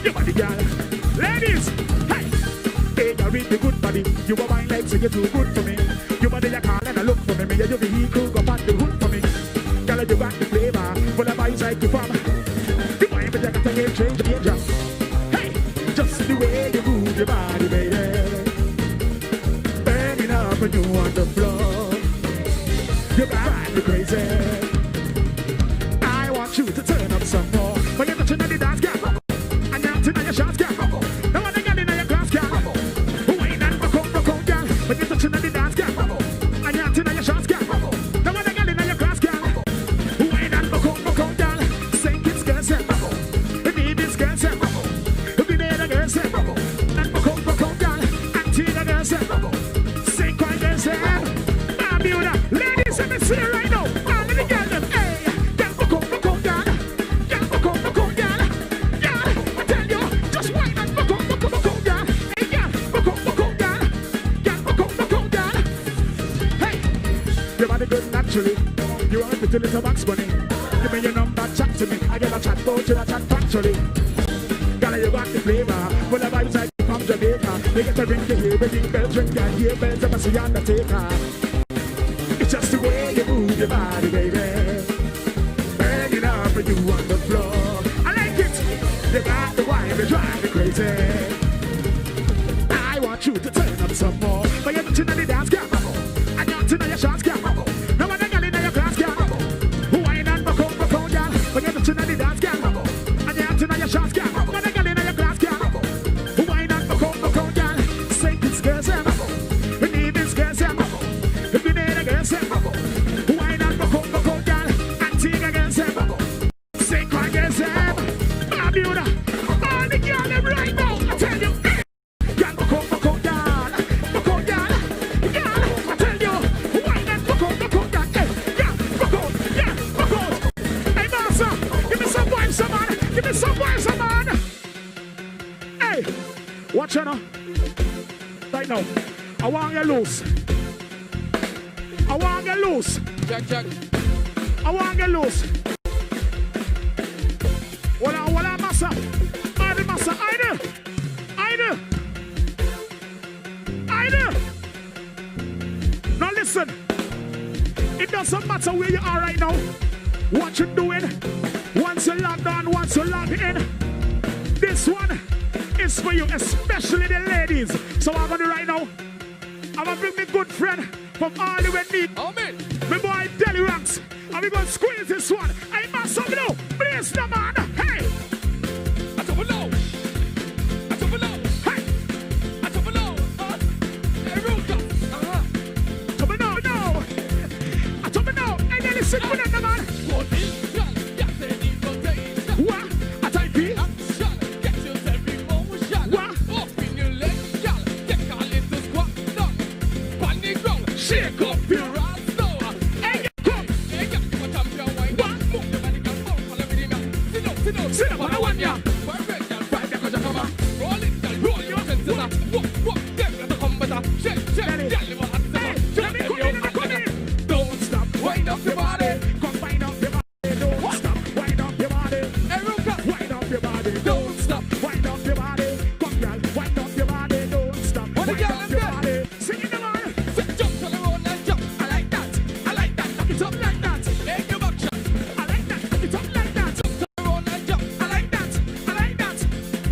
Your body, girl. Ladies, hey. Hey, you read the good body. You are mine like so you're too good for me. You body you call and I look for me. Me and your vehicle go back the hood for me. Girl, you got the flavor. Full of eyes like you from. You want me to get a change the job. Hey, just the way you move your body, baby. Burning up when you on the floor. You drive me crazy. I want you to turn up some more. But you're touching on the dance, girl. And you're acting on your shots, girl. No one girl in your class, girl. Who ain't that girl? But you're touching on the dance, girl. And you're acting on your shots, girl. No one girl in your class, girl. Who ain't that girl? Sink it, girl, say. Need this girl, say. Be there, the girl, say. And girl. Acting the girl, say. Sink one girl, say. Bermuda. Ladies, let me see it right now. All of the girls, them. Hey, girl, girl. Good naturally, you want me to little Max Bunny. Give me your number, chat to me. I get a chat about you, a chat factually. Girl, you got the flavor. Full of vibes like from Jamaica. They get to ring the hair, ring bells, ring your hair bells. I must see Undertaker. It's just the way you move your body, baby. Burning up for you on the floor. I like it. You got the wine, you drive me crazy. I want you to turn up some more. But you're touching on the dance, girl. And you're touching on your shots, girl. No one girl in your class, girl. Who ain't on girl. But you're touching on the dance, girl. And you're touching on your shots, girl. No one girl in your class, girl. Who ain't on girl. Say this girl, say. We need this girl, say. If you need a girl, say. Who ain't on girl. Antigua girl, say. Say cry girl, say. Bermuda. All the girls them right now. I tell you. Watch out now. Right now. I want you loose. I want you loose. Check. I want you loose. Wala massa. Ide massa. Ide. Now listen. It doesn't matter where you are right now. What you're doing. Once you log on, once you log in. This one is for you, especially the ladies. So what I'm gonna do right now, I'm gonna bring my good friend from all the way deep. Oh man, my boy Deli Ranks. And we're gonna squeeze this one. Hey, Master Blue, please. Sit up on the one, yeah. Five, girl, come on. Roll it, girl, roll your senses. Walk, them, let the come better. Shake, girl, you want to let me come in. Don't stop, wind up your body. Come wind up your body. Don't stop, wind up your body. Wind up your body. Don't stop, wind up your body. Come, girl, wind up your body. Don't stop, wind up your body. Sing it, man. Jump on the road and jump. I like that. Knock it up like that. Hey, your back shot. I like that. Knock it up like that. Jump on the road and jump. I like that.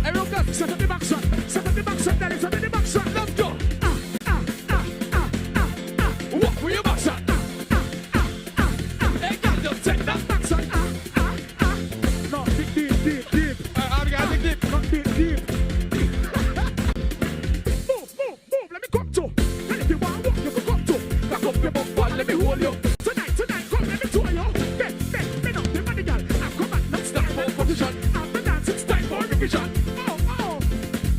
Everyone got set up the back shot. Set up the back shot, daddy. Set up the back shot. Let's go. Walk with your back shot. Hey, girl, just take that back shot. No, deep. I'm gonna dig deep. Not deep. Move. Let me come to. And if you want to walk, you can come to. Back up your bum, let me hold you. Tonight, come, let me tour you. Bend up the body, girl. And come back, let's start for position. After dance, it's time for revision. Oh.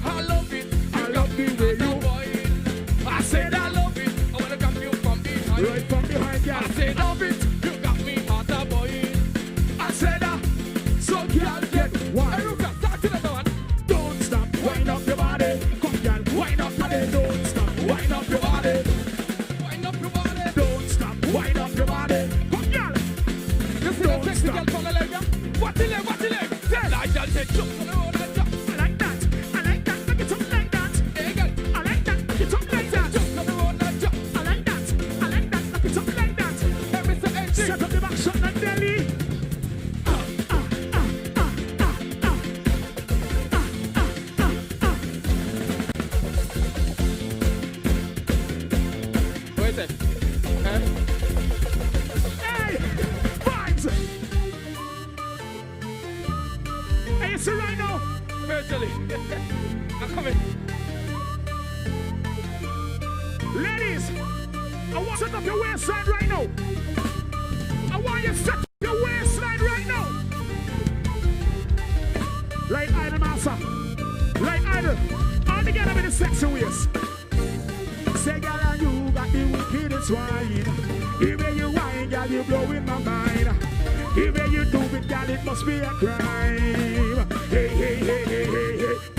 I love it. I love the way you boil. I said I love it. I wanna come you from behind. Right from behind, girl. I said love it. You got me heart a boil. I said so girl get wild. Everyone, talk to the one. Don't stop, wind up your body. Come, girl, wind up your body. Don't stop, wind up your body. Wind up your body. Don't stop, wind up your body. Come, girl. Don't stop. What the leg? Tell. I shall take jump on the road and jump. I like that. Make it up like that. Hey, girl. I like that. Make it up like that. Jump on the road and jump. I like that. Make it up like that. Every second. Set up the back shot and belly. Wait a sec. Hey, vibes. Hey, it's right now. Virtually. I'm coming. Ladies, I want to set up your waistline right now. I want you to set up your waistline right now. Like idle, master. Like idle. All together with the sexy waist. Say, girl, and you got the wickedest wine. The way you whine, girl, you blowing my mind. The way you do it, girl, it must be a crime.